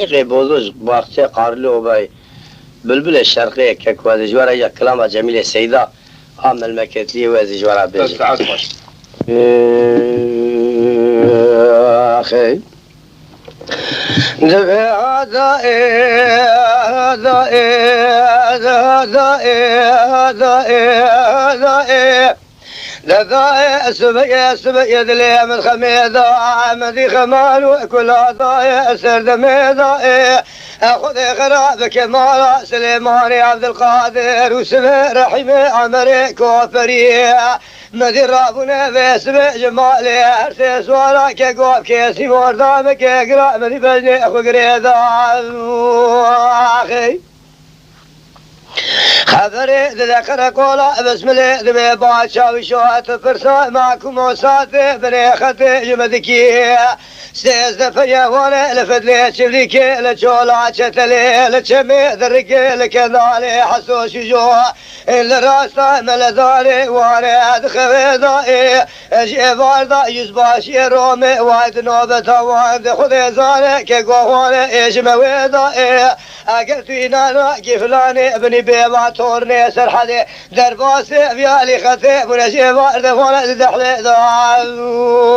بوزوج باخته قارلو باي بلبل الشرقية ككواد جوارا يا كلام جميل سيدة عمل مكتلي وازي جوارا بيجي ساعات خوش أخي هذا ذا سبي ذلي من خميذا عمدي خمال وكل هذا سرد ميذا أخذ خرابك مالا سليماني عبد القادر وسمي رحمي عمري كوفري مدي رابنا بسمي جمالي أرسي سوالك قوب كيسي موردامك اقرأ مدي بجني أخو قريدا أخي خبري ذكر قولا بسم الله ذبي باشا وشوات فرسا معكم وساتي بني خطي جمدكي سيز دفيا وانا لفدلي شبليكي لجولا شتلي لجمي ذرقي لكذالي حسوش جوا اللي راسا ملذالي وانا ادخوي ضائي اجي باردا يزباشي رومي وايد نوبة وايد خذي زالي كي قواني اجموي ضائي اقلتينا كيفلاني ابني بيبا تورني سرحدي درباسي بيالي خطي ونجي بارد وانا دحلي ضاخي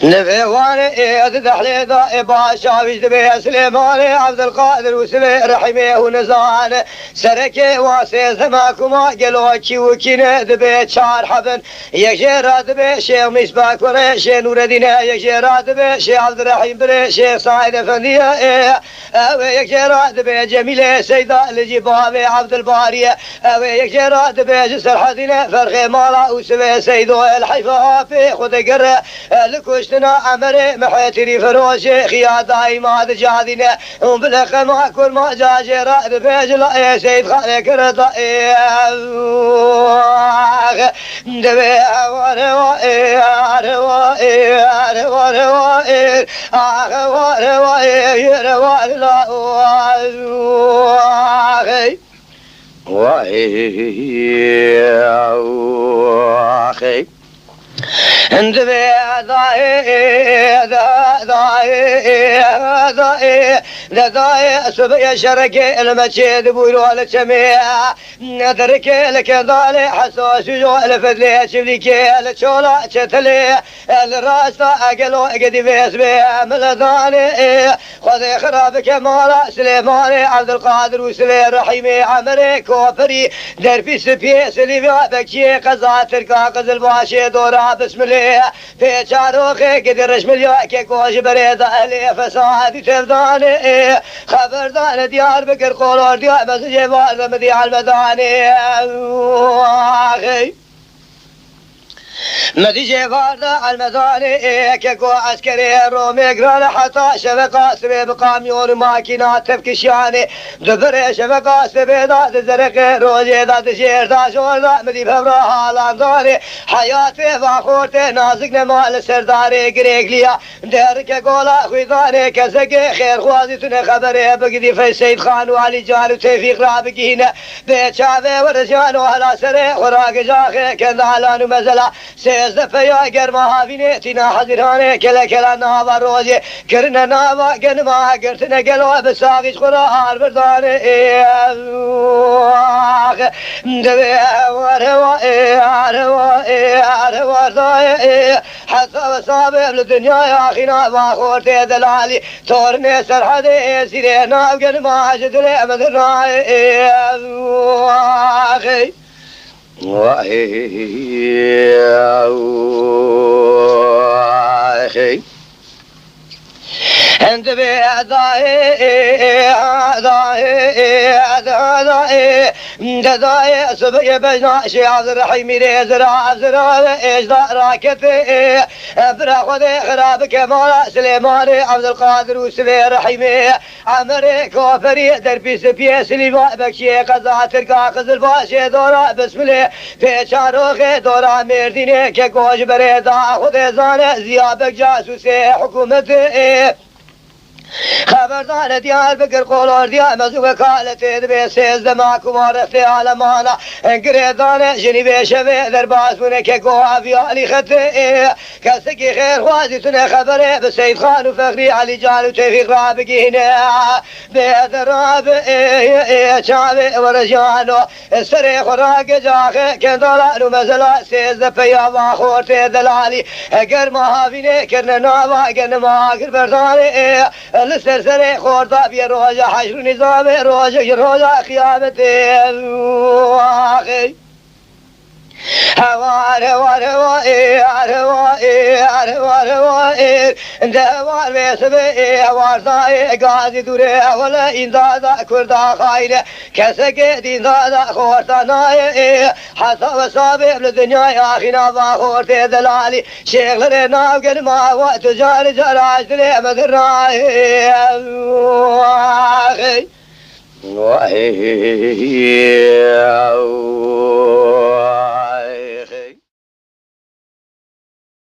نبي واني دحلي ضاي باشا ويجدبي سليماني عبد القادر وسلي رحمي ونزان سركي واسي زماكما قلوكي وكينا دبي شار حبن يكجير دبي شيخ مصباح وري شيخ نور الدين يكجير دبي شيخ عبد الرحيم بري شيخ سعيد افنديه يكجير دبي جميله سيده الجبابي عبد الباري يكجير دبي جسر حدينه فرخي مالا وسبي سيدو الحيفا خذ قره لكوشتنا عمري محيتري فروشي خيا دايما جادينا بلخ ما كل ما جاجرا بيج لا يا سيد خالك رضا دبي انت ذا سبي شركي المشيد بولو الجميع ندرك لك ضالي حسوس جو الفدلي شبليكي الشولا شتلي الراس اقلو قدي بيس بي ملذاني خذي خرابك مالا سليماني عبد القادر وسلي رحيمي عمري كوفري دربي سبي سليمي بكي قزات الكاقز الباشي دورا بسم الله في شاروخي قدر رشمليو كي كوش بريد اهلي فسادي تفضاني خبردان ديار بكر قولور ديار بس جيبار مديع المداني اخي نتيجة واردة المداني كيكو عسكري رومي قرال حتى شبكة سبي بقاميون ماكينات تفكشياني دبري شبكة سبي داد زرق روجي داد شير دا شور دا مدي بفرا حالان داري حياتي فاخورتي نازق نمال سرداري قريقليا دير كيكولا خويداني كزقي خير خوازي تني خبري بقدي في سيد خان وعلي جان وتوفيق رابقين بيت شعبي ورجان وهلا سري وراق جاخي كندالان ومزلا سيز دفيا قرما هافيني تينا حضراني كلا نابا روزي كرنا نابا قنما قرتنا قلوا بساقش قرار برداني دبي وروا حتى بصابب للدنيا يا أخينا باخورتي دلالي تورني سرحدي سيرينا قنما جدلي مدرنا أخي واخي انت داي سبي بجنا شي عبد الرحيم زرع اجدا راكتي برا خذي خرابك مالا سليماني عبد القادر وسبي رحيمي عمري كوفري دربي سبي سليمان بكشي قزات الكاقز الباشي دورا بسم الله في شاروخي دورا مرديني كيكوش بريدا خذي زاني زيابك جاسوسي حكومتي خبردار دیار بکر قولار دیار مزو وکالت دبی سیزده ماکو معرفی عالمانا گریدان جنیبه شوه در بازمونه که گوهاوی علی خطه کسی که خیر خوازی تونه خبره به سید خان و فخری علی جان و توفیق را بگینه به دراب چاوه و رجانو سر خوراک جاخه کندالان و مزلا سیزده پیاما خورت دلالی اگر مهاوینه کرن ناوا اگر مهاگر بردانه لسر خورده بی روژه حشر و نظام روژه قیامت آخی هوار هوار هوار هوار هوار هوار دوار بسبه هوار دای گازی دوره ولا این دادا کردا خایره کسی که دین دادا خورتا نای حساب صابب لدنیای آخینا با خورت دلالی شیخلر ناوگن ما و تجار جراج دل مدر رای آخی وای